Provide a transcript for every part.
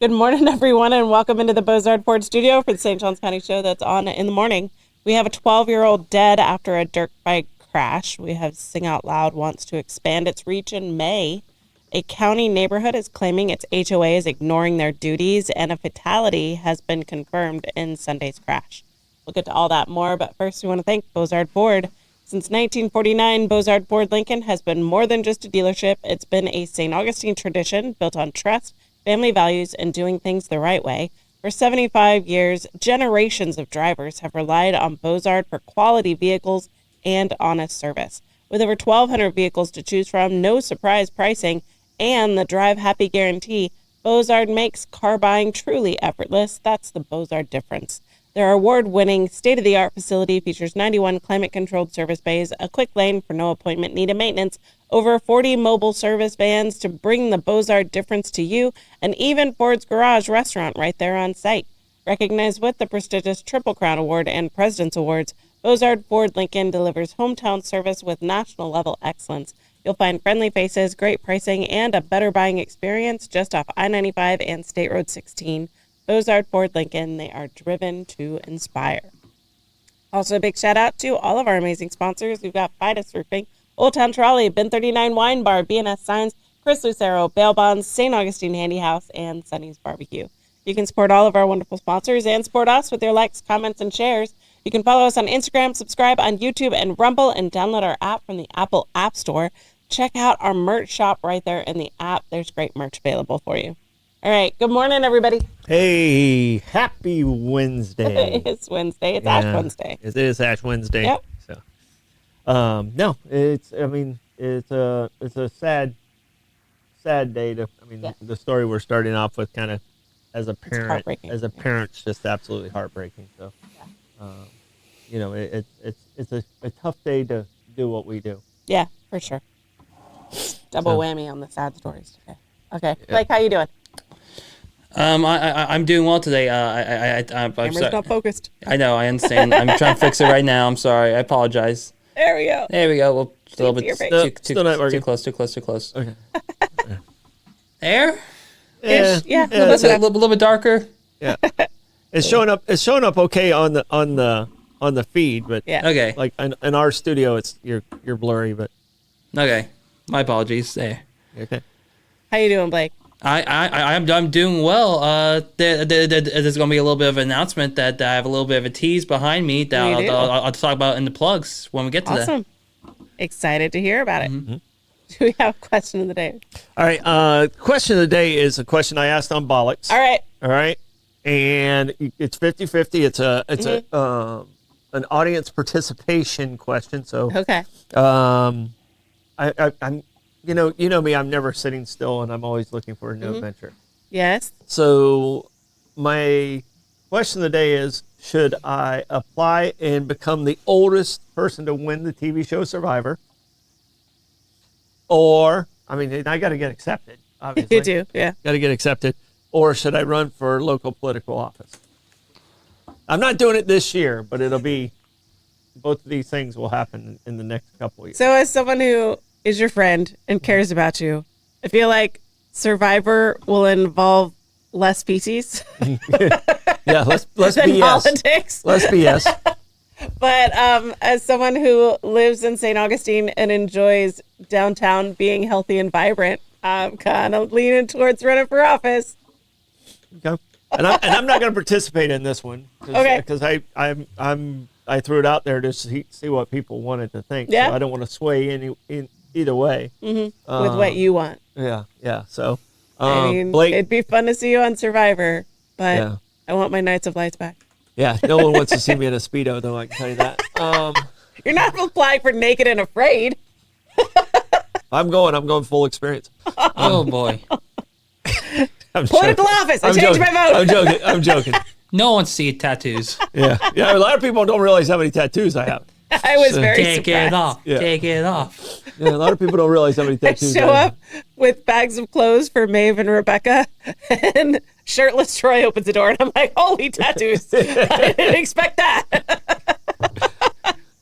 Good morning, everyone, and welcome into the Bozard Ford studio for the St. Johns County Show that's on in the morning. We have a 12-year-old dead after a dirt bike crash. We have Sing Out Loud wants to expand its reach in May. A county neighborhood is claiming its HOA is ignoring their duties, and a fatality has been confirmed in Sunday's crash. We'll get to all that more, but first we want to thank Bozard Ford. Since 1949, Bozard Ford Lincoln has been more than just a dealership. It's been a St. Augustine tradition built on trust, family values, and doing things the right way. For 75 years, generations of drivers have relied on Bozard for quality vehicles and honest service. With over 1,200 vehicles to choose from, no surprise pricing, and the Drive Happy guarantee, Bozard makes car buying truly effortless. That's the Bozard difference. Their award-winning, state-of-the-art facility features 91 climate-controlled service bays, a quick lane for no appointment needed maintenance, over 40 mobile service vans to bring the Bozard difference to you, and even Ford's Garage restaurant right there on site. Recognized with the prestigious Triple Crown Award and President's Awards, Bozard Ford Lincoln delivers hometown service with national-level excellence. You'll find friendly faces, great pricing, and a better buying experience just off I-95 and State Road 16. Bozard Ford Lincoln, they are driven to inspire. Also, a big shout out to all of our amazing sponsors. We've got Fidus Roofing, Old Town Trolley, Ben 39 Wine Bar, BNS Signs, Chris Lucero, Bail Bonds, St. Augustine Handy House, and Sonny's Barbecue. You can support all of our wonderful sponsors and support us with your likes, comments, and shares. You can follow us on Instagram, subscribe on YouTube and Rumble, and download our app from the Apple App Store. Check out our merch shop right there in the app. There's great merch available for you. All right. Good morning, everybody. Hey, happy Wednesday. It's Wednesday. It's Ash Wednesday. It is Ash Wednesday. Yep. So, no, it's a sad day the story we're starting off with kind of as a parent, it's just absolutely heartbreaking. So, it's a tough day to do what we do. Yeah, for sure. Double whammy on the sad stories today. Okay. Blake, how you doing? I'm doing well today. I'm Camera's not focused. I know. I understand. I'm trying to fix it right now. I'm sorry. I apologize. There we go. Well, a little bit too close. Okay. There? Yeah. A little bit darker. Yeah. It's showing up okay on the feed, but Yeah. Okay. like in our studio, you're blurry, but Okay. My apologies. There. okay. How you doing, Blake? I'm doing well. There's going to be a little bit of an announcement that I have a little bit of a tease behind me that I'll talk about in the plugs when we get to that. Awesome. Excited to hear about it. Mm-hmm. Do we have a question of the day? All right. Question of the day is a question I asked on Bollocks. All right. And it's 50-50. It's an audience participation question. So Okay. I'm you know me, I'm never sitting still and I'm always looking for a new adventure. Yes. So my question of the day is, should I apply and become the oldest person to win the TV show Survivor? Or, I got to get accepted, obviously. You do, yeah. Got to get accepted. Or should I run for local political office? I'm not doing it this year, but both of these things will happen in the next couple of years. So as someone who is your friend and cares about you, I feel like Survivor will involve less species. Yeah, let's than BS. politics. Let's BS. But as someone who lives in St. Augustine and enjoys downtown being healthy and vibrant, I'm kind of leaning towards running for office. Okay. And I'm not going to participate in this one. Okay. Because I threw it out there to see what people wanted to think. Yeah. So I don't want to sway in either way. Mm-hmm. With what you want. Yeah. So, Blake, it'd be fun to see you on Survivor, but Yeah. I want my Nights of Lights back. Yeah. No one wants to see me in a Speedo, though. I can tell you that. You're not applying for Naked and Afraid. I'm going full experience. Oh boy. Political office. I changed my vote. I'm joking. No one sees tattoos. Yeah. A lot of people don't realize how many tattoos I have. I was very Take surprised. it off. Yeah. Take it off. Yeah, a lot of people don't realize how many I tattoos show I have. up with bags of clothes for Maeve and Rebecca, and shirtless Troy opens the door, and I'm like, holy tattoos. I didn't expect that.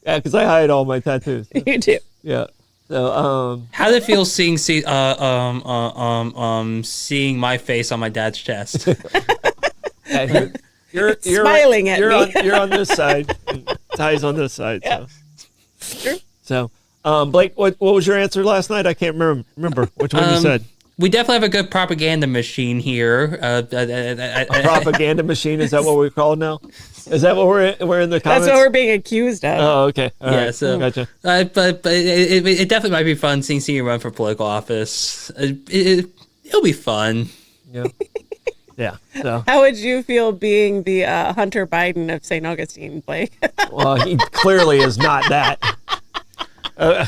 Yeah, because I hide all my tattoos. You do. Yeah. So, how did it feel seeing seeing my face on my dad's chest? yeah, you're smiling at me. You're on this side. Ty's on this side. Yeah. So. So, Blake, what was your answer last night? I can't remember which one you said. We definitely have a good propaganda machine here. A propaganda machine? Is that what we're called now? Is that what we're in the comments? That's what we're being accused of. Oh, okay. All right. So, gotcha. But it definitely might be fun seeing you run for political office. It'll be fun. Yeah. Yeah. So. How would you feel being the Hunter Biden of St. Augustine, Blake? Well, he clearly is not that.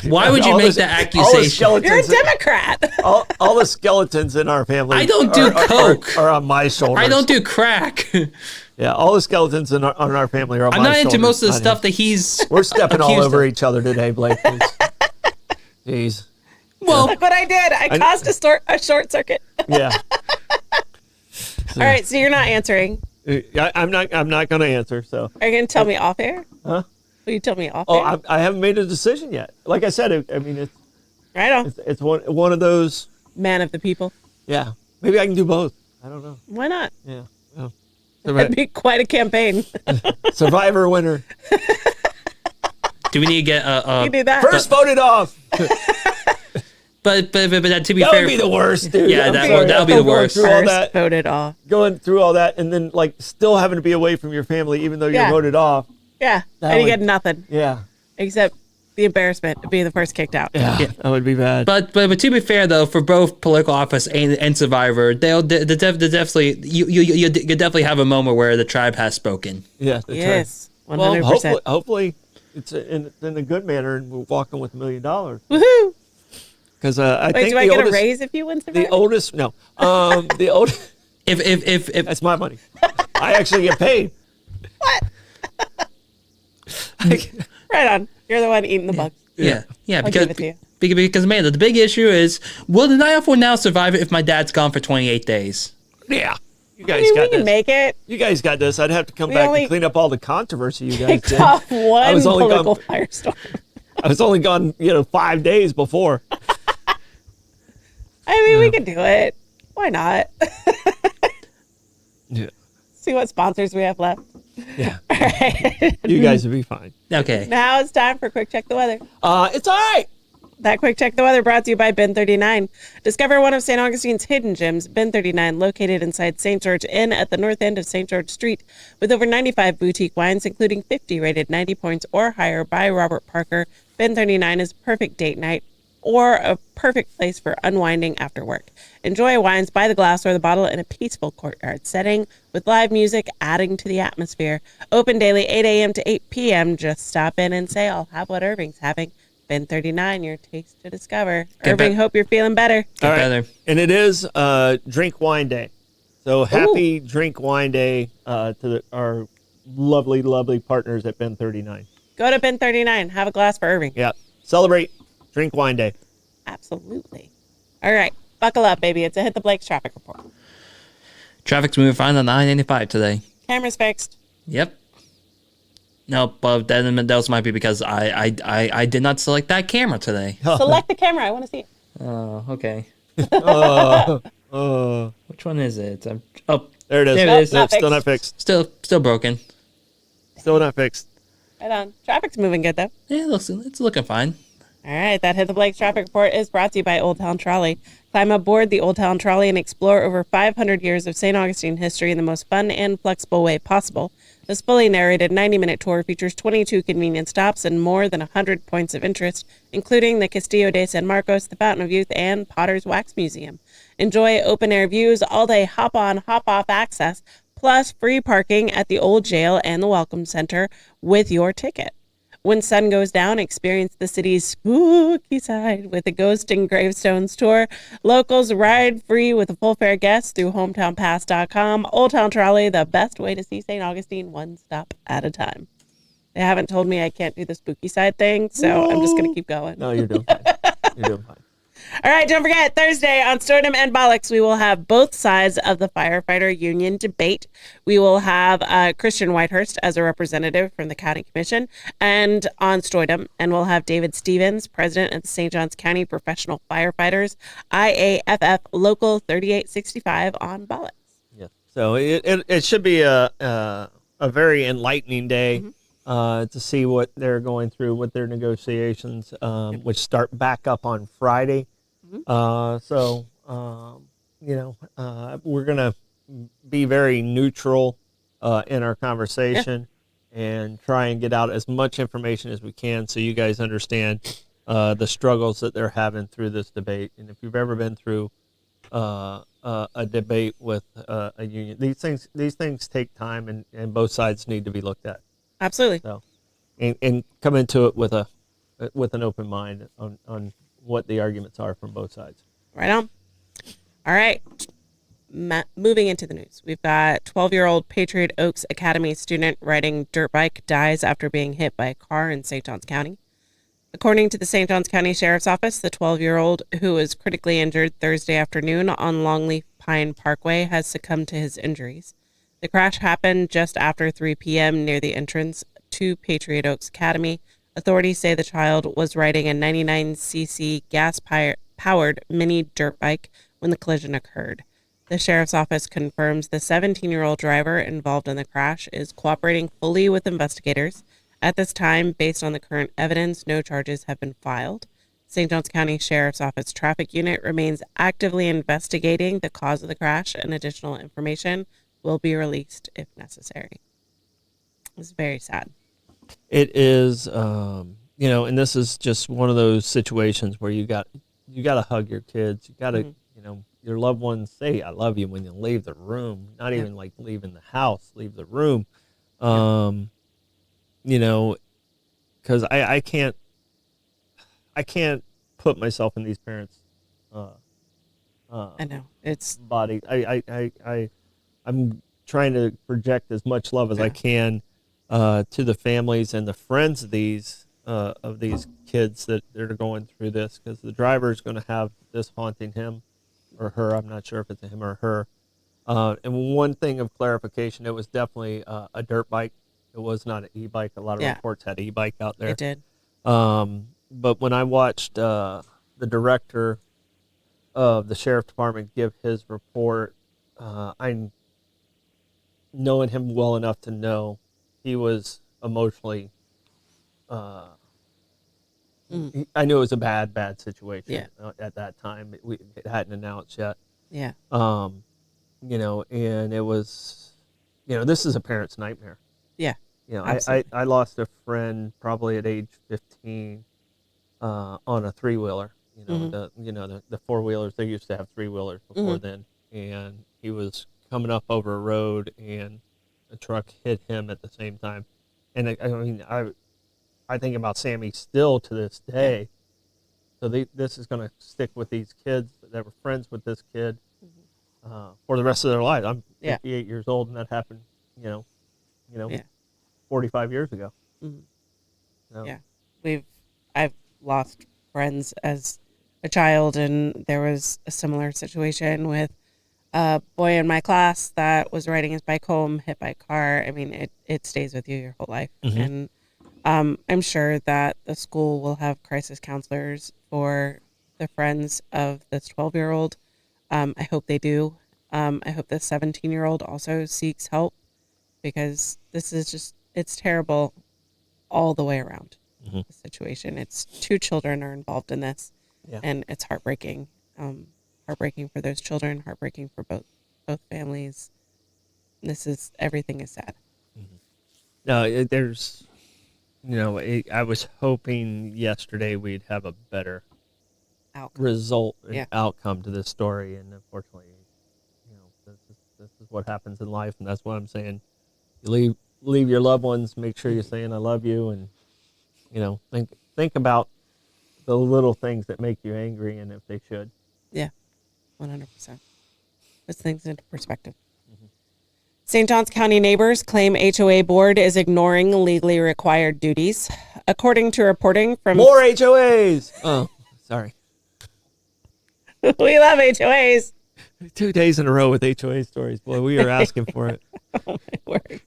Why would you make that accusation? You're a Democrat. all the skeletons in our family. I don't do coke. Are on my shoulders. I don't do crack. Yeah, all the skeletons on our family are on my shoulders. I'm not into most of the stuff that he's. We're stepping all over each other today, Blake. Jeez. Well, look what I did. I caused a short circuit. Yeah. All right, so you're not answering. I'm not going to answer. So. Are you going to tell me off air? Huh? Will you tell me off Oh, air? I haven't made a decision yet. Like I said, it's Right on. it's one of those. Man of the people. Yeah, maybe I can do both. I don't know. Why not? Yeah. Oh. That'd be quite a campaign. Survivor winner. do we need to get You do that. First voted off. But to be That fair, would be the worst, dude. Yeah, I'm that'll sorry. be the worst. Through all First that, voted off. going through all that, and then like still having to be away from your family, even though you're Yeah. voted off. Yeah, That and you would- get nothing Yeah. except the embarrassment of being the first kicked out. Yeah. That would be bad. But to be fair though, for both political office and Survivor, they definitely you definitely have a moment where the tribe has spoken. Yeah. That's Yes, right. 100%. Well, hopefully it's in a good manner, and we're walking with $1 million. Woohoo! Because I Wait, think do I the get oldest, a raise if you win Survivor? the oldest, no, the oldest. If That's my money. I actually get paid. What? Right on. You're the one eating the bugs. yeah I'll because give it to you. because Amanda, the big issue is will the 904 now survive if my dad's gone for 28 days? Yeah. You I guys mean, got we can this. make it. You guys got this. I'd have to come We back only and clean up all the controversy you guys Kicked did. off one was only political gone- firestorm. I was only gone, 5 days before. I mean, we can do it. Why not? Yeah. See what sponsors we have left. Yeah. All right. You guys would be fine. Okay. Now it's time for Quick Check the Weather. It's all right. That Quick Check the Weather brought to you by Bin 39. Discover one of St. Augustine's hidden gems, Bin 39, located inside St. George Inn at the north end of St. George Street, with over 95 boutique wines, including 50 rated 90 points or higher by Robert Parker. Bin 39 is a perfect date night or a perfect place for unwinding after work. Enjoy wines by the glass or the bottle in a peaceful courtyard setting with live music adding to the atmosphere. Open daily 8 a.m. to 8 p.m. Just stop in and say, I'll have what Irving's having. Bin 39, your taste to discover. Irving, hope you're feeling better. All right. better. And it is Drink Wine Day. So happy Drink Wine Day to our lovely, lovely partners at Bin 39. Go to Bin 39. Have a glass for Irving. Yeah. Celebrate Drink Wine Day. Absolutely. All right. Buckle up, baby. It's a Hit the Blake's traffic report. Traffic's moving fine on 985 today. Camera's fixed. Yep. No, but then those might be because I did not select that camera today. Select the camera. I want to see it. Oh, okay. Oh, Which one is it? there it is. There it is. Not Still fixed. not fixed. Still broken. Still not fixed. Right on. Traffic's moving good, though. Yeah, it's looking fine. All right, that Hit the Blake's traffic report is brought to you by Old Town Trolley. Climb aboard the Old Town Trolley and explore over 500 years of St. Augustine history in the most fun and flexible way possible. This fully narrated 90-minute tour features 22 convenient stops and more than 100 points of interest, including the Castillo de San Marcos, the Fountain of Youth, and Potter's Wax Museum. Enjoy open-air views, all-day hop-on, hop-off access, plus free parking at the Old Jail and the Welcome Center with your ticket. When sun goes down, experience the city's spooky side with the Ghost and Gravestones tour. Locals ride free with a full fare guest through hometownpass.com. Old Town Trolley, the best way to see St. Augustine one stop at a time. They haven't told me I can't do the spooky side thing, so I'm just going to keep going. No, you're doing fine. You're doing fine. All right, don't forget, Thursday on Stordom and Bollocks, we will have both sides of the firefighter union debate. We will have Christian Whitehurst as a representative from the county commission and on Stordom, and we'll have David Stevens, president of the St. Johns County Professional Firefighters, IAFF Local 3865 on Bollocks. Yeah, so it should be a very enlightening day. To see what they're going through with their negotiations, which start back up on Friday. So, we're going to be very neutral in our conversation and try and get out as much information as we can so you guys understand the struggles that they're having through this debate. And if you've ever been through a debate with a union, these things take time, and both sides need to be looked at. Absolutely. So, and come into it with an open mind on what the arguments are from both sides. Right on. All right. Moving into the news, we've got 12-year-old Patriot Oaks Academy student riding dirt bike dies after being hit by a car in St. Johns County. According to the St. Johns County Sheriff's Office, the 12-year-old who was critically injured Thursday afternoon on Longleaf Pine Parkway has succumbed to his injuries. The crash happened just after 3 p.m. near the entrance to Patriot Oaks Academy. Authorities say the child was riding a 99cc gas-powered mini dirt bike when the collision occurred. The sheriff's office confirms the 17-year-old driver involved in the crash is cooperating fully with investigators. At this time, based on the current evidence, no charges have been filed. St. Johns County Sheriff's Office Traffic Unit remains actively investigating the cause of the crash, and additional information will be released if necessary. It's very sad. It is, and this is just one of those situations where you got to hug your kids. You got to, your loved ones say, "I love you" when you leave the room. Not even like leaving the house, leave the room. Because I can't put myself in these parents' I know it's body. I'm trying to project as much love as I can to the families and the friends of these kids that are going through this, because the driver is going to have this haunting him or her. I'm not sure if it's a him or her. And one thing of clarification, it was definitely a dirt bike. It was not an e-bike. A lot of reports had e-bike out there. It did. But when I watched the director of the sheriff department give his report, I knowing him well enough to know he was emotionally. I knew it was a bad situation at that time. It hadn't announced yet. Yeah. And it was, this is a parent's nightmare. Yeah. I lost a friend probably at age 15 on a 3-wheeler. The 4-wheelers, they used to have 3-wheelers before then, and he was coming up over a road and a truck hit him at the same time. And I think about Sammy still to this day. So this is going to stick with these kids that were friends with this kid for the rest of their lives. I'm 58 years old, and that happened, 45 years ago. Yeah, I've lost friends as a child, and there was a similar situation with a boy in my class that was riding his bike home, hit by a car. I mean, it stays with you your whole life. And I'm sure that the school will have crisis counselors for the friends of this 12-year-old. I hope they do. I hope the 17-year-old also seeks help, because this is just, it's terrible all the way around. The situation. It's 2 children are involved in this, and it's heartbreaking. Heartbreaking for those children, heartbreaking for both families. Everything is sad. No, there's, I was hoping yesterday we'd have a better result and outcome to this story, and unfortunately, this is what happens in life, and that's what I'm saying. You leave your loved ones, make sure you're saying "I love you," and think about the little things that make you angry, and if they should. Yeah, 100%. Puts things into perspective. St. Johns County neighbors claim HOA board is ignoring legally required duties. According to reporting from... More HOAs! Oh, sorry. We love HOAs. 2 days in a row with HOA stories. Boy, we are asking for it. Oh, my word.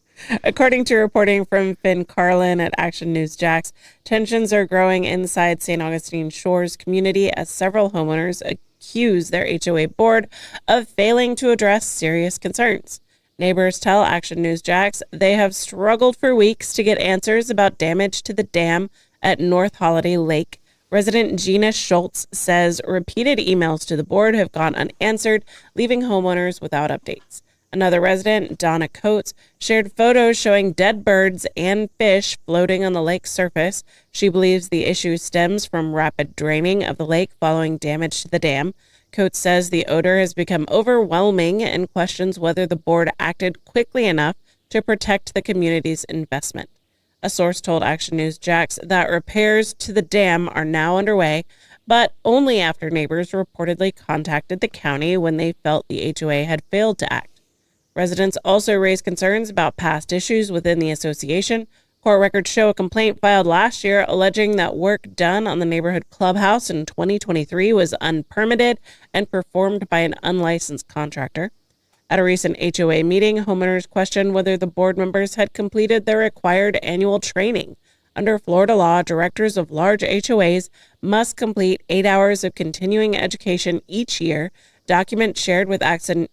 According to reporting from Finn Carlin at Action News Jax, tensions are growing inside St. Augustine Shores community as several homeowners accuse their HOA board of failing to address serious concerns. Neighbors tell Action News Jax they have struggled for weeks to get answers about damage to the dam at North Holiday Lake. Resident Gina Schultz says repeated emails to the board have gone unanswered, leaving homeowners without updates. Another resident, Donna Coates, shared photos showing dead birds and fish floating on the lake's surface. She believes the issue stems from rapid draining of the lake following damage to the dam. Coates says the odor has become overwhelming and questions whether the board acted quickly enough to protect the community's investment. A source told Action News Jax that repairs to the dam are now underway, but only after neighbors reportedly contacted the county when they felt the HOA had failed to act. Residents also raised concerns about past issues within the association. Court records show a complaint filed last year alleging that work done on the neighborhood clubhouse in 2023 was unpermitted and performed by an unlicensed contractor. At a recent HOA meeting, homeowners questioned whether the board members had completed their required annual training. Under Florida law, directors of large HOAs must complete 8 hours of continuing education each year. Documents shared with Action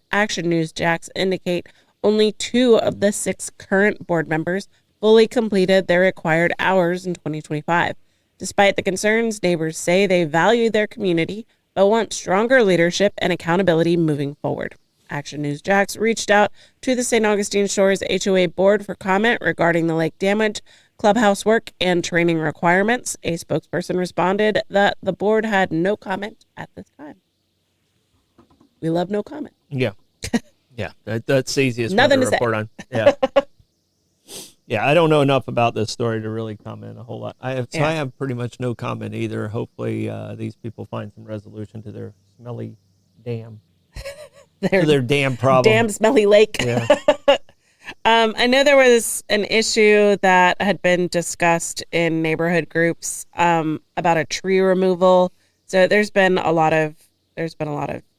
News Jax indicate only 2 of the 6 current board members fully completed their required hours in 2025. Despite the concerns, neighbors say they value their community but want stronger leadership and accountability moving forward. Action News Jax reached out to the St. Augustine Shores HOA board for comment regarding the lake damage, clubhouse work, and training requirements. A spokesperson responded that the board had no comment at this time. We love no comment. Yeah. Yeah, that's the easiest Nothing one to to report say. on. Yeah. Yeah, I don't know enough about this story to really comment a whole lot. I have pretty much no comment either. Hopefully these people find some resolution to their smelly dam. Their dam problem. Damn smelly lake. Yeah. I know there was an issue that had been discussed in neighborhood groups about a tree removal. So there's been a lot of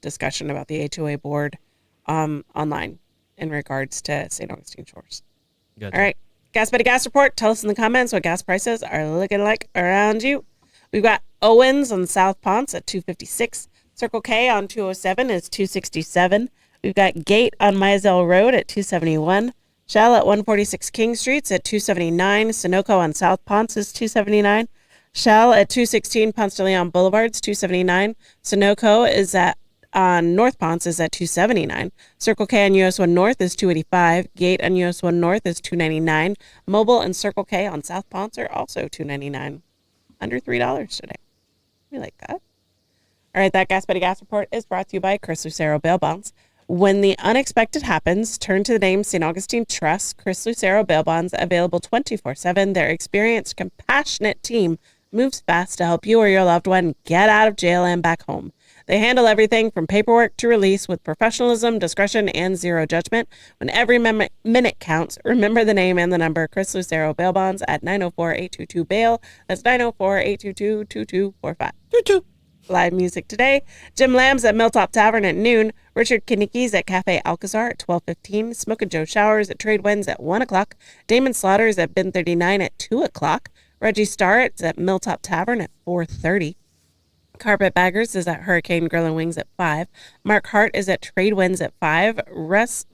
discussion about the HOA board online in regards to St. Augustine Shores. Gotcha. All right. Gas Buddy Gas Report. Tell us in the comments what gas prices are looking like around you. We've got Owens on South Ponce at $2.56. Circle K on 207 is $2.67. We've got Gate on Mizell Road at $2.71. Shell at 146 King Street's at $2.79. Sunoco on South Ponce is $2.79. Shell at 216 Ponce de Leon Boulevard's $2.79. Sunoco is on North Ponce is at $2.79. Circle K on US 1 North is $2.85. Gate on US 1 North is $2.99. Mobile and Circle K on South Ponce are also $2.99. Under $3 today. We like that. All right, that Gas Buddy Gas Report is brought to you by Chris Lucero Bail Bonds. When the unexpected happens, turn to the name St. Augustine Trust. Chris Lucero Bail Bonds, available 24/7. Their experienced, compassionate team moves fast to help you or your loved one get out of jail and back home. They handle everything from paperwork to release with professionalism, discretion, and zero judgment. When every minute counts, remember the name and the number. Chris Lucero Bail Bonds at 904-822-BAIL. That's 904-822-2245. Choo-choo. Live music today. Jim Lamb's at Milltop Tavern at noon. Richard Kinnicki's at Cafe Alcazar at 12:15. Smokin' Joe Showers at Trade Winds at 1 o'clock. Damon Slaughter's at Bin 39 at 2 o'clock. Reggie Starrett's at Milltop Tavern at 4:30. Carpetbaggers is at Hurricane Grill and Wings at 5. Mark Hart is at Trade Winds at 5. Russ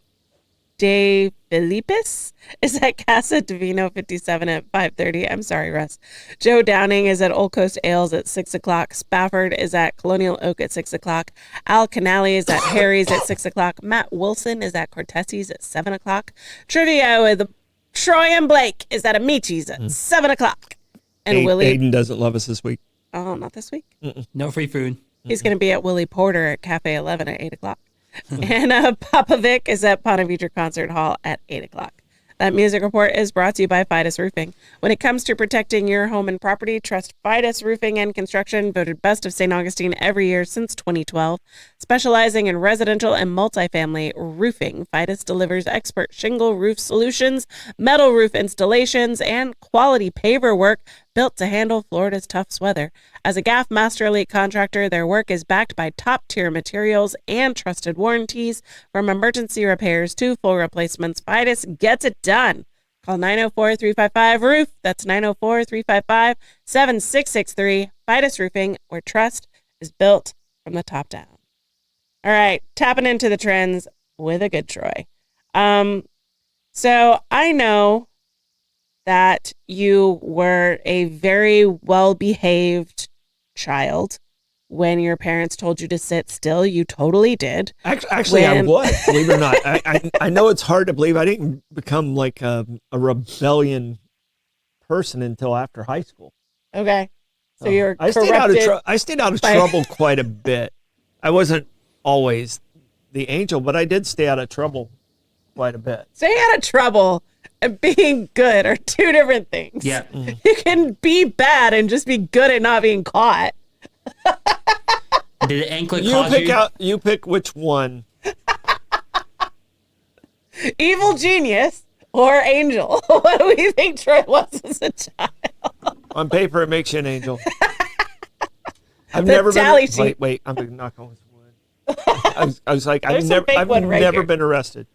De Filipis is at Casa Divino 57 at 5:30. I'm sorry, Russ. Joe Downing is at Old Coast Ales at 6 o'clock. Spafford is at Colonial Oak at 6 o'clock. Al Canali is at Harry's at 6 o'clock. Matt Wilson is at Cortesi's at 7 o'clock. Trivia with Troy and Blake is at Amici's at 7 o'clock. And Willie... Aiden doesn't love us this week. Oh, not this week? No free food. He's going to be at Willie Porter at Cafe 11 at 8 o'clock. And Papa Vic is at Ponte Vedra Concert Hall at 8 o'clock. That music report is brought to you by Fidus Roofing. When it comes to protecting your home and property, trust Fidus Roofing and Construction, voted best of St. Augustine every year since 2012. Specializing in residential and multifamily roofing, Fidus delivers expert shingle roof solutions, metal roof installations, and quality paver work. built to handle Florida's tough weather. As a GAF Master Elite contractor, their work is backed by top-tier materials and trusted warranties. From emergency repairs to full replacements, Fidus gets it done. Call 904-355-ROOF. That's 904-355-7663. Fidus Roofing, where trust is built from the top down. All right, tapping into the trends with a good Troy. So I know that you were a very well-behaved child. When your parents told you to sit still, you totally did. Actually, I was, believe it or not. I know it's hard to believe. I didn't become like a rebellion person until after high school. Okay. So you're I stayed out of trouble quite a bit. I wasn't always the angel, but I did stay out of trouble quite a bit. Staying out of trouble and being good are two different things. Yeah. You can be bad and just be good at not being caught. Did the anklet cause you? You pick which one. Evil genius or angel? What do we think Troy was as a child? On paper, it makes you an angel. I've never been. Wait, I'm gonna knock on wood. I was like, I've never been arrested.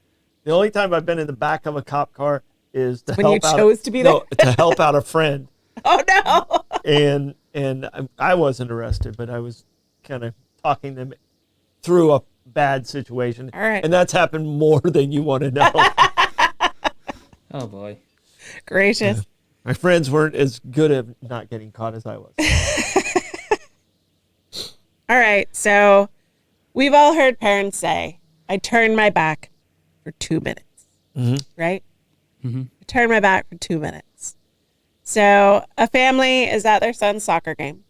The only time I've been in the back of a cop car is to when you chose to be there. To help out a friend. Oh no! And I wasn't arrested, but I was kind of talking them through a bad situation. All right. And that's happened more than you want to know. Oh boy. Gracious. My friends weren't as good at not getting caught as I was. All right, so we've all heard parents say, I turned my back for 2 minutes, right? Mm-hmm. I turned my back for 2 minutes. So a family is at their son's soccer game.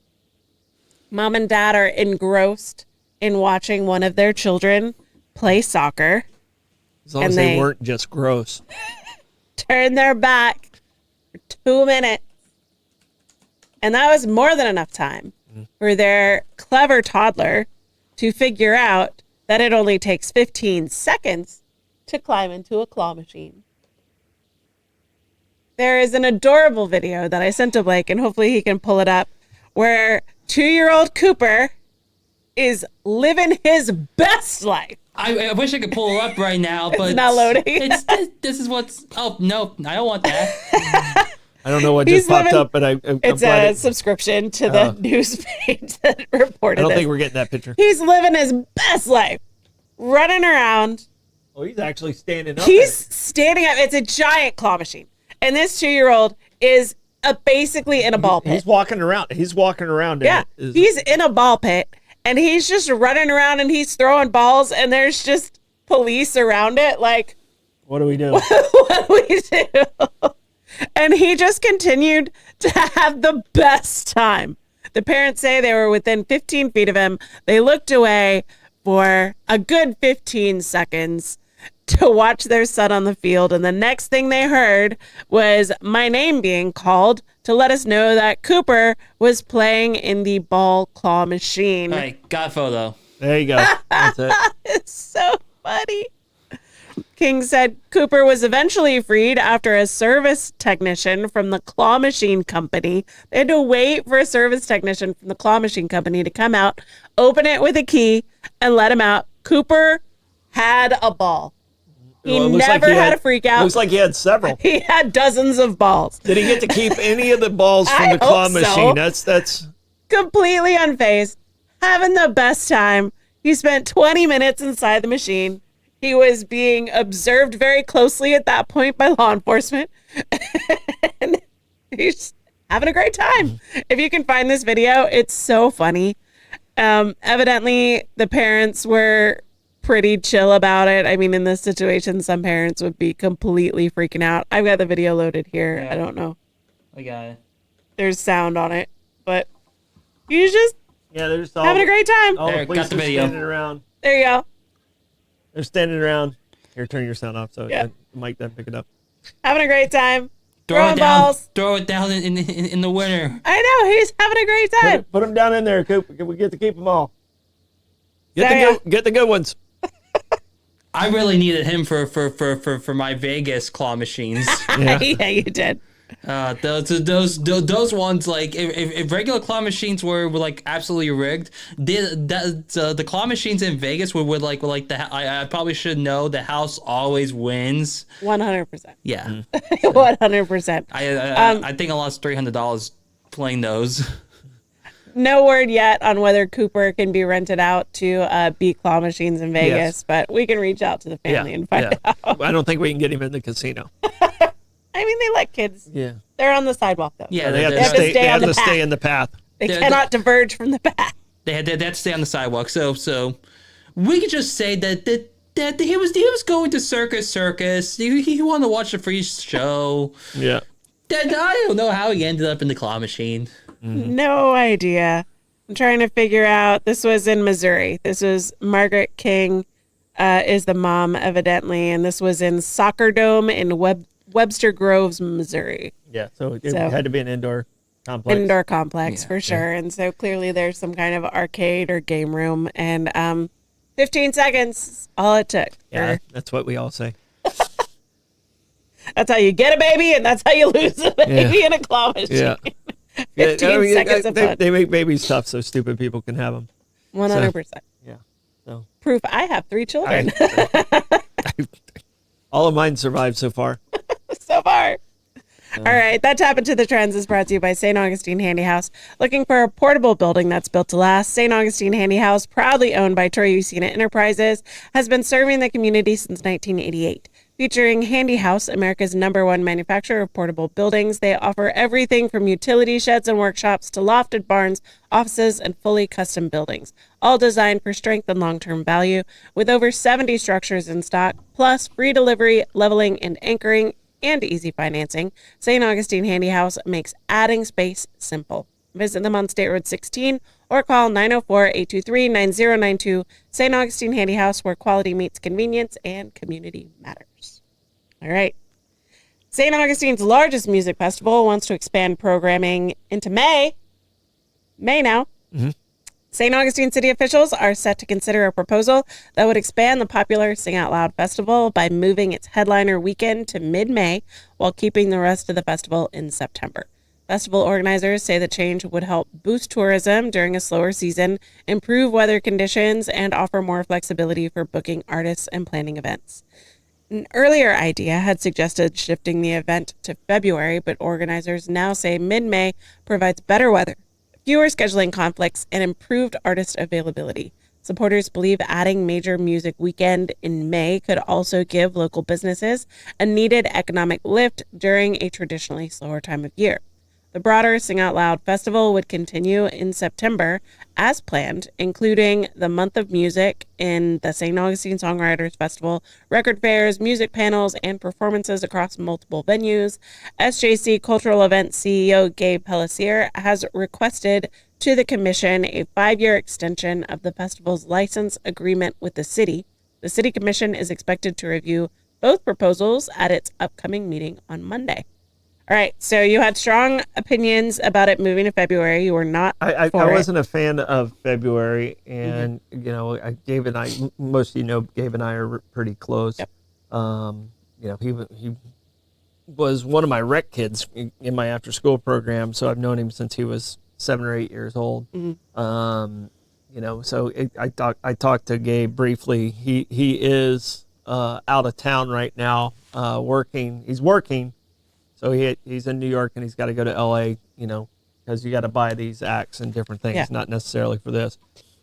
Mom and dad are engrossed in watching one of their children play soccer. As long as they weren't just gross. Turn their back for 2 minutes. And that was more than enough time for their clever toddler to figure out that it only takes 15 seconds to climb into a claw machine. There is an adorable video that I sent to Blake, and hopefully he can pull it up, where 2-year-old Cooper is living his best life. I wish I could pull it up right now, but it's not loading. This is what's. Oh no, I don't want that. I don't know what just popped up, but it's a subscription to the news page that reported. I don't think we're getting that picture. He's living his best life, running around. Oh, he's actually standing up. He's standing up. It's a giant claw machine, and this 2-year-old is basically in a ball pit. He's walking around. Yeah, he's in a ball pit, and he's just running around, and he's throwing balls, and there's just police around it. Like, what do we do? What do we do? And he just continued to have the best time. The parents say they were within 15 feet of him. They looked away for a good 15 seconds to watch their son on the field. And the next thing they heard was my name being called to let us know that Cooper was playing in the ball claw machine. All right, got a photo. There you go. That's it. It's so funny. King said Cooper was eventually freed after a service technician from the claw machine company. They had to wait for a service technician from the claw machine company to come out, open it with a key, and let him out. Cooper had a ball. He never had a freak out. Looks like he had several. He had dozens of balls. Did he get to keep any of the balls from the claw machine? That's completely unfazed, having the best time. He spent 20 minutes inside the machine. He was being observed very closely at that point by law enforcement. And he's having a great time. If you can find this video, it's so funny. Evidently, the parents were pretty chill about it. I mean, in this situation, some parents would be completely freaking out. I've got the video loaded here. Yeah. I don't know. I got it. There's sound on it, but he's just they're just having a great time. All the police are standing around. There you go. They're standing around. Here, turn your sound off so the mic doesn't pick it up. Having a great time. Throw balls. Throw it down in the winter. I know. He's having a great time. Put them down in there, Coop. We get to keep them all. Get the good ones. I really needed him for my Vegas claw machines. Yeah, you did. Those ones, like if regular claw machines were like absolutely rigged, the claw machines in Vegas would like I probably should know the house always wins. 100%. Yeah, 100%. I think I lost $300 playing those. No word yet on whether Cooper can be rented out to beat claw machines in Vegas, but we can reach out to the family and find out. I don't think we can get him in the casino. I mean, they let kids. Yeah. They're on the sidewalk, though. Yeah, they have to stay in the path. They cannot diverge from the path. They had to stay on the sidewalk. So we could just say that he was going to Circus. He wanted to watch the free show. Yeah. I don't know how he ended up in the claw machine. No idea. I'm trying to figure out. This was in Missouri. This was Margaret King is the mom, evidently, and this was in Soccer Dome in Webster Groves, Missouri. Yeah, so it had to be an indoor complex. Indoor complex, for sure. And so clearly there's some kind of arcade or game room. And 15 seconds, all it took. Yeah, that's what we all say. That's how you get a baby, and that's how you lose a baby in a claw machine. Yeah. 15 seconds of fun. They make babies tough so stupid people can have them. 100%. Yeah. So Proof I have 3 children. All of mine survived so far. So far. All right, that Tap Into the Trends is brought to you by St. Augustine Handy House. Looking for a portable building that's built to last? St. Augustine Handy House, proudly owned by Troy Usina Enterprises, has been serving the community since 1988. Featuring Handy House, America's #1 manufacturer of portable buildings, they offer everything from utility sheds and workshops to lofted barns, offices, and fully custom buildings, all designed for strength and long-term value. With over 70 structures in stock, plus free delivery, leveling, and anchoring, and easy financing, St. Augustine Handy House makes adding space simple. Visit them on State Road 16 or call 904-823-9092. St. Augustine Handy House, where quality meets convenience and community matters. All right. St. Augustine's largest music festival wants to expand programming into May now. Mm-hmm. St. Augustine city officials are set to consider a proposal that would expand the popular Sing Out Loud festival by moving its headliner weekend to mid-May while keeping the rest of the festival in September. Festival organizers say the change would help boost tourism during a slower season, improve weather conditions, and offer more flexibility for booking artists and planning events. An earlier idea had suggested shifting the event to February, but organizers now say mid-May provides better weather, fewer scheduling conflicts, and improved artist availability. Supporters believe adding major music weekend in May could also give local businesses a needed economic lift during a traditionally slower time of year. The broader Sing Out Loud festival would continue in September as planned, including the month of music in the St. Augustine Songwriters Festival, record fairs, music panels, and performances across multiple venues. SJC Cultural Events CEO Gabe Pelletier has requested to the commission a 5-year extension of the festival's license agreement with the city. The city commission is expected to review both proposals at its upcoming meeting on Monday. All right, so you had strong opinions about it moving to February. You were not I wasn't a fan of February, and Gabe and I, most of you know, Gabe and I are pretty close. Yep. He was one of my rec kids in my after-school program, so I've known him since he was 7 or 8 years old. Mm-hmm. So I talked to Gabe briefly. He is out of town right now, working. He's working. So he's in New York, and he's got to go to L.A., because you got to buy these acts and different things, not necessarily for this.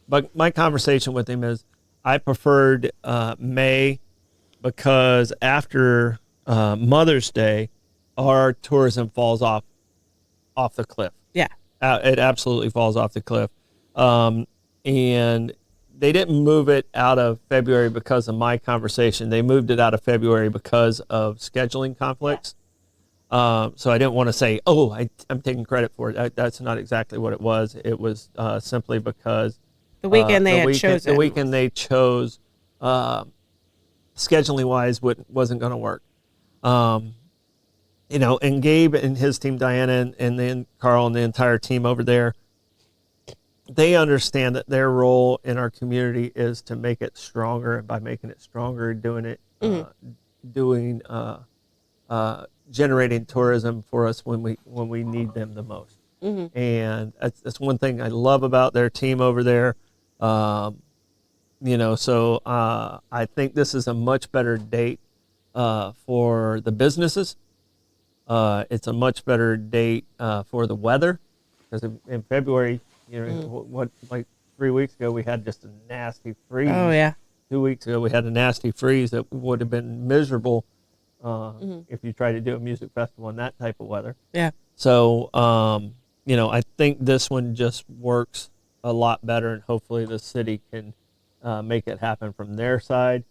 But my conversation with him is I preferred May because after Mother's Day, our tourism falls off the cliff. Yeah. It absolutely falls off the cliff. And they didn't move it out of February because of my conversation. They moved it out of February because of scheduling conflicts. So I didn't want to say, I'm taking credit for it. That's not exactly what it was. It was simply because the weekend they had chosen. The weekend they chose, scheduling wise, wasn't going to work. And Gabe and his team, Diana, and then Carl and the entire team over there, they understand that their role in our community is to make it stronger, and by making it stronger, doing it, generating tourism for us when we need them the most. Mm-hmm. And that's one thing I love about their team over there. So I think this is a much better date for the businesses. It's a much better date for the weather, because in February, like 3 weeks ago, we had just a nasty freeze. Oh yeah. 2 weeks ago, we had a nasty freeze that would have been miserable if you tried to do a music festival in that type of weather. Yeah. So, I think this one just works a lot better, and hopefully the city can make it happen from their side.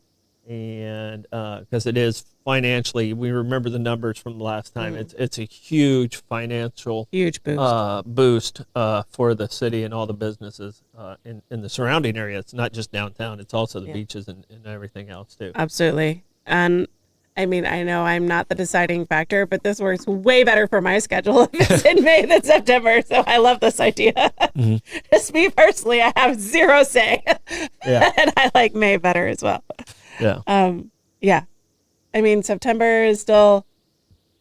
And because it is financially, we remember the numbers from the last time. It's a huge financial boost for the city and all the businesses in the surrounding area. It's not just downtown; it's also the beaches and everything else too. Absolutely. And I mean, I know I'm not the deciding factor, but this works way better for my schedule if it's in May than September. So I love this idea. Mm-hmm. Just me personally, I have zero say. Yeah. And I like May better as well. Yeah. Yeah. I mean, September is still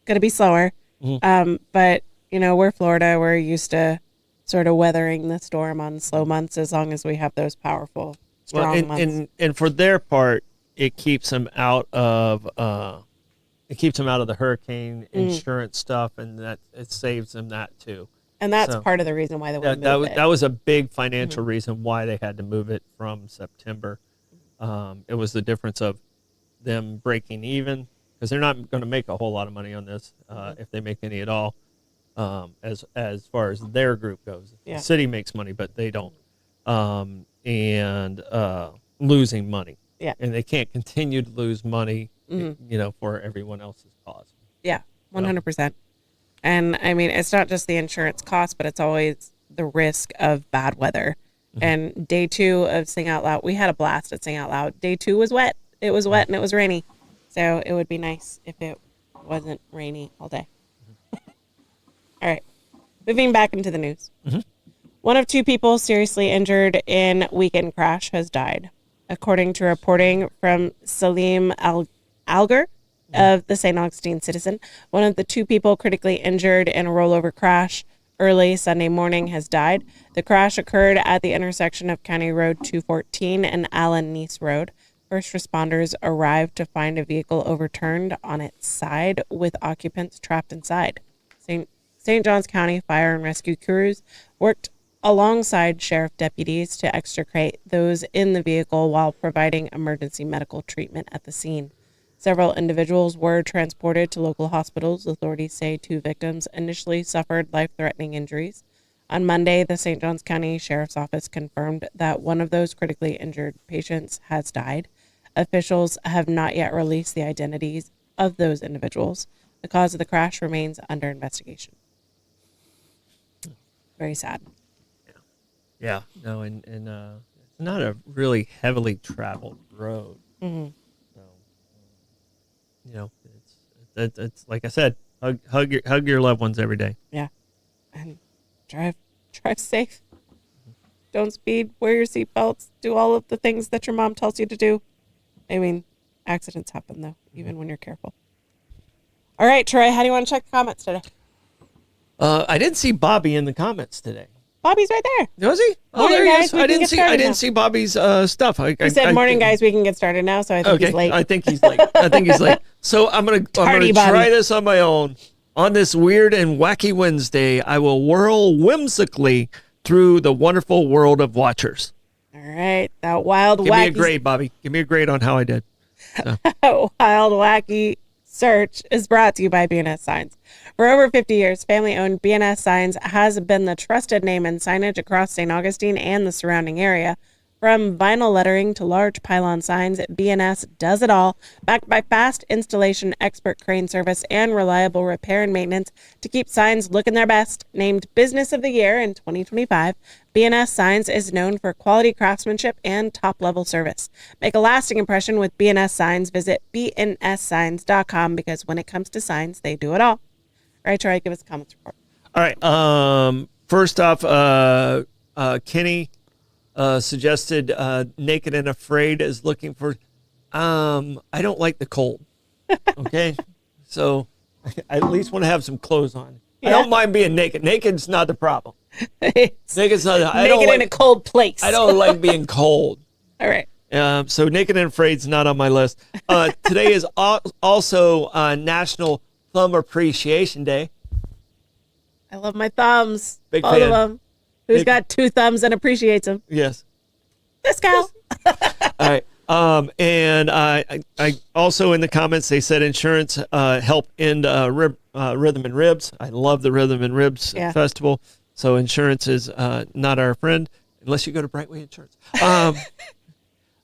going to be slower. Mm-hmm. But, we're Florida. We're used to sort of weathering the storm on slow months as long as we have those powerful, strong months. And for their part, it keeps them out of the hurricane insurance stuff, and that it saves them that too. And that's part of the reason why they moved it. That was a big financial reason why they had to move it from September. It was the difference of them breaking even, because they're not going to make a whole lot of money on this if they make any at all. As far as their group goes, the city makes money, but they don't, and losing money. Yeah. And they can't continue to lose money, for everyone else's cause. Yeah, 100%. And I mean, it's not just the insurance cost, but it's always the risk of bad weather. Mm-hmm. And day 2 of Sing Out Loud, we had a blast at Sing Out Loud. Day 2 was wet. It was wet and it was rainy. So it would be nice if it wasn't rainy all day. Mm-hmm. All right. Moving back into the news. Mm-hmm. One of 2 people seriously injured in weekend crash has died, according to reporting from Salim Alger of the St. Augustine Citizen. One of the 2 people critically injured in a rollover crash early Sunday morning has died. The crash occurred at the intersection of County Road 214 and Allen Neese Road. First responders arrived to find a vehicle overturned on its side with occupants trapped inside. St. Johns County Fire and Rescue crews worked alongside sheriff deputies to extricate those in the vehicle while providing emergency medical treatment at the scene. Several individuals were transported to local hospitals. Authorities say 2 victims initially suffered life-threatening injuries. On Monday, the St. Johns County Sheriff's Office confirmed that one of those critically injured patients has died. Officials have not yet released the identities of those individuals. The cause of the crash remains under investigation. Very sad. Yeah. No, and it's not a really heavily traveled road. Mm-hmm. It's like I said, hug your loved ones every day. Yeah, and drive safe. Don't speed. Wear your seatbelts. Do all of the things that your mom tells you to do. I mean, accidents happen though, even when you're careful. All right, Troy, how do you want to check the comments today? I didn't see Bobby in the comments today. Bobby's right there. Was he? Oh, morning, there he guys, is. I didn't see Bobby's stuff. He said, "Morning, guys. We can get started now." So I think he's late. I think he's late. So I'm gonna try this on my own. On this weird and wacky Wednesday, I will whirl whimsically through the wonderful world of Watchers. All right, that wild, wacky. Give me a grade, Bobby. Give me a grade on how I did. So. Wild, wacky search is brought to you by BNS Signs. For over 50 years, family-owned BNS Signs has been the trusted name in signage across St. Augustine and the surrounding area. From vinyl lettering to large pylon signs, BNS does it all, backed by fast installation, expert crane service, and reliable repair and maintenance to keep signs looking their best. Named Business of the Year in 2025, BNS Signs is known for quality craftsmanship and top-level service. Make a lasting impression with BNS Signs. Visit bnssigns.com, because when it comes to signs, they do it all. All right, Troy, give us a comments report. All right. First off, Kenny suggested Naked and Afraid is looking for. I don't like the cold. Okay, so I at least want to have some clothes on. Yeah. I don't mind being naked. Naked's not the problem. Naked's not. I Naked don't like, in a cold place. I don't like being cold. All right. So naked and afraid's not on my list. Today is also National Thumb Appreciation Day. I love my thumbs. Big All fan. of them. Who's got 2 thumbs and appreciates them? Yes. This gal. All right. And I also in the comments they said insurance help end Rhythm and Ribs. I love the Rhythm and Ribs festival. So insurance is not our friend unless you go to Brightway Insurance.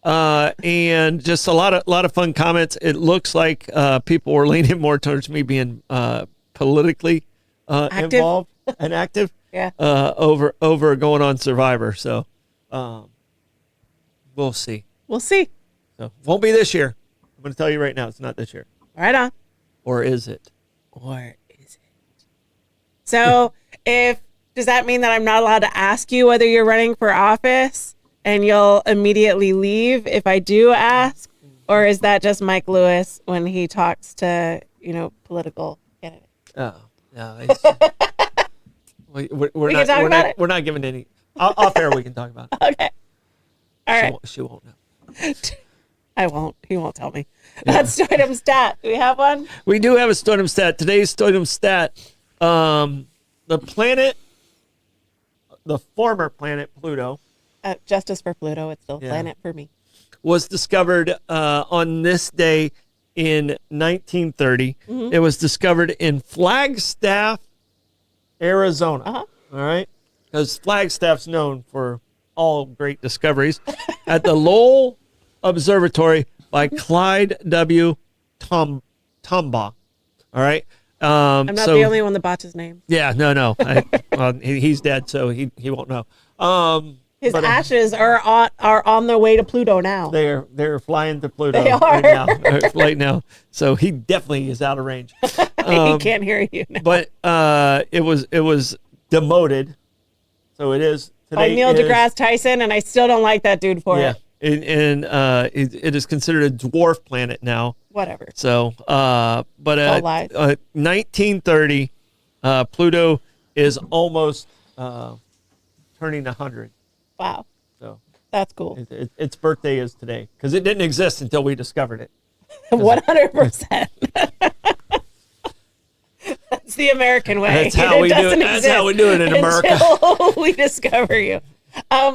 And just a lot of fun comments. It looks like people were leaning more towards me being politically involved and active. Yeah. Over going on Survivor. So we'll see. We'll see. So won't be this year. I'm going to tell you right now, it's not this year. Right on. Or is it? Or is it? So does that mean that I'm not allowed to ask you whether you're running for office and you'll immediately leave if I do ask? Or is that just Mike Lewis when he talks to, political candidates? Oh, no. We're not giving any. Off air, we can talk about it. Okay. All right. She won't know. I won't. He won't tell me. That's Stoidum Stat. Do we have one? We do have a Stoidum Stat. Today's Stoidum Stat, the planet, the former planet Pluto. Justice for Pluto. It's still a planet for me. Was discovered on this day in 1930. Mm-hmm. It was discovered in Flagstaff, Arizona. Uh-huh. All right? Because Flagstaff's known for all great discoveries. At the Lowell Observatory by Clyde W. Tombaugh. All right. I'm not the only one that botched his name. Yeah, no. He's dead, so he won't know. His ashes are on their way to Pluto now. They're flying to Pluto They are. right now. So he definitely is out of range. He can't hear you now. But it was demoted. So it is today by Neil deGrasse Tyson, and I still don't like that dude for it. And it is considered a dwarf planet now. Whatever. So, but 1930, Pluto is almost turning 100. Wow. So that's cool. Its birthday is today because it didn't exist until we discovered it. 100%. That's the American way. That's how we do it. That's how we do it in America. Until we discover you.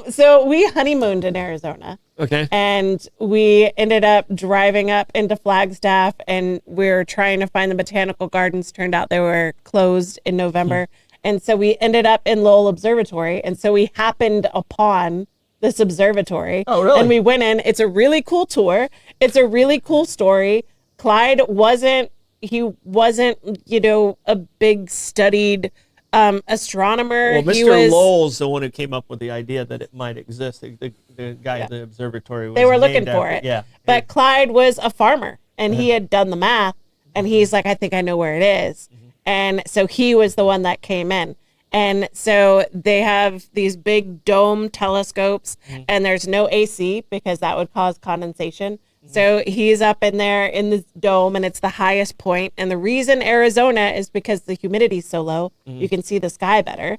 So we honeymooned in Arizona. Okay. And we ended up driving up into Flagstaff, and we were trying to find the botanical gardens. Turned out they were closed in November. And so we ended up in Lowell Observatory. And so we happened upon this observatory. Oh, really? And we went in. It's a really cool tour. It's a really cool story. Clyde wasn't, a big studied astronomer. Well, Mr. Lowell's the one who came up with the idea that it might exist. The guy at the observatory was they were looking named for after, it. Yeah. But Clyde was a farmer, and he had done the math, and he's like, I think I know where it is. And so he was the one that came in. And so they have these big dome telescopes, and there's no AC because that would cause condensation. So he's up in there in this dome, and it's the highest point. And the reason Arizona is because the humidity is so low, you can see the sky better.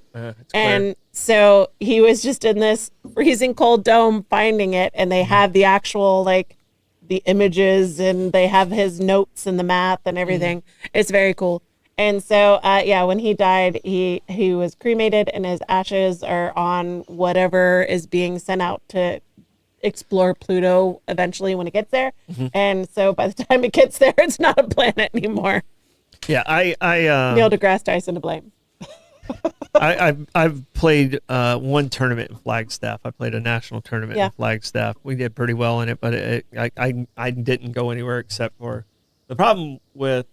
And so he was just in this freezing cold dome finding it, and they have the actual, the images, and they have his notes and the math and everything. It's very cool. And so, when he died, he was cremated, and his ashes are on whatever is being sent out to explore Pluto eventually when it gets there. And so by the time it gets there, it's not a planet anymore. Yeah, Neil deGrasse Tyson to blame. I've played one tournament in Flagstaff. I played a national tournament in Flagstaff. We did pretty well in it, but I didn't go anywhere except for the problem with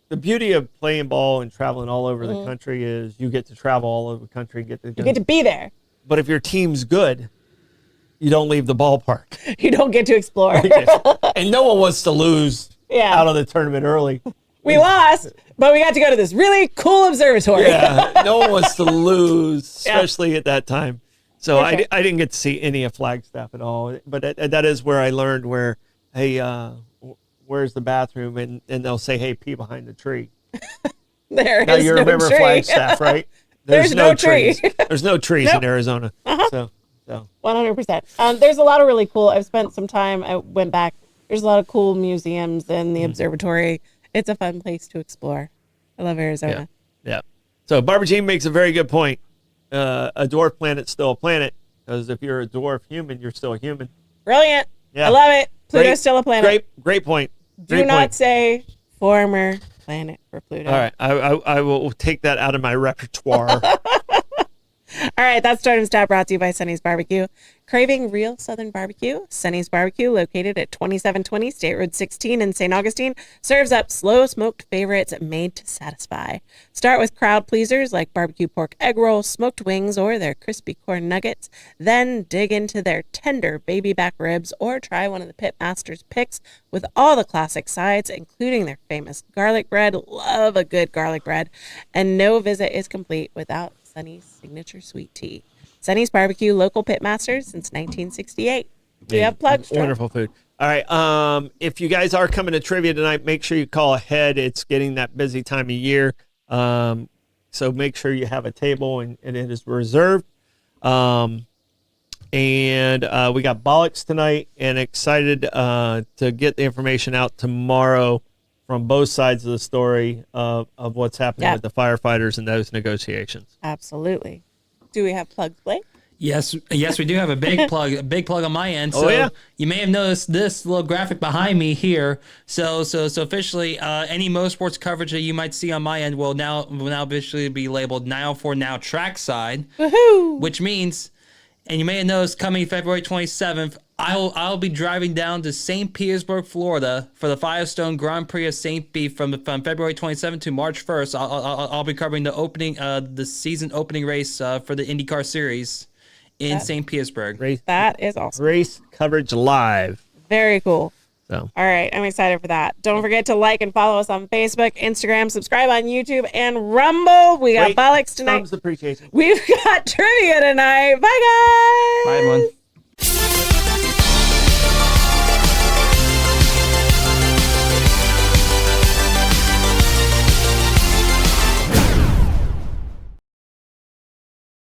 the beauty of playing ball and traveling all over the country is you get to travel all over the country and you get to be there. But if your team's good, you don't leave the ballpark. You don't get to explore. And no one wants to lose out of the tournament early. We lost, but we got to go to this really cool observatory. Yeah, no one wants to lose, especially at that time. So I didn't get to see any of Flagstaff at all. But that is where I learned where, hey, where's the bathroom? And they'll say, hey, pee behind the tree. There Now is you no remember tree. Flagstaff, right? There's no tree. trees. There's no trees Nope. in Arizona. So 100%. There's a lot of really cool. I've spent some time. I went back. There's a lot of cool museums in the observatory. It's a fun place to explore. I love Arizona. Yeah. So Barbara Jean makes a very good point. A dwarf planet's still a planet, because if you're a dwarf human, you're still a human. Brilliant. Yeah. I love it. Pluto's still a planet. Great point. Do not say former planet for Pluto. All right, I will take that out of my repertoire. All right, that Stardom Stat brought to you by Sonny's Barbecue. Craving real Southern barbecue? Sonny's Barbecue, located at 2720 State Road 16 in St. Augustine, serves up slow-smoked favorites made to satisfy. Start with crowd pleasers like barbecue pork egg rolls, smoked wings, or their crispy corn nuggets. Then dig into their tender baby back ribs, or try one of the Pit Master's picks with all the classic sides, including their famous garlic bread. Love a good garlic bread. And no visit is complete without Sonny's signature sweet tea. Sonny's Barbecue, local pitmasters since 1968. Do you have plugs? Wonderful food. All right. If you guys are coming to trivia tonight, make sure you call ahead. It's getting that busy time of year. So make sure you have a table and it is reserved. And we got Bollocks tonight, and excited to get the information out tomorrow from both sides of the story of what's happening with the firefighters and those negotiations. Absolutely. Do we have plugs, Blake? Yes, we do have a big plug on my end. So you may have noticed this little graphic behind me here. So officially, any motorsports coverage that you might see on my end will now officially be labeled 904 Now Trackside. Woohoo! Which means, and you may have noticed, coming February 27th, I'll be driving down to St. Petersburg, Florida, for the Firestone Grand Prix of St. Pete from February 27th to March 1st. I'll be covering the season opening race for the IndyCar Series in St. Petersburg. That is awesome. Race coverage live. Very cool. So. All right, I'm excited for that. Don't forget to like and follow us on Facebook, Instagram, subscribe on YouTube, and Rumble. We got Bollocks tonight. Thumbs appreciation. We've got trivia tonight. Bye, guys. Bye, everyone.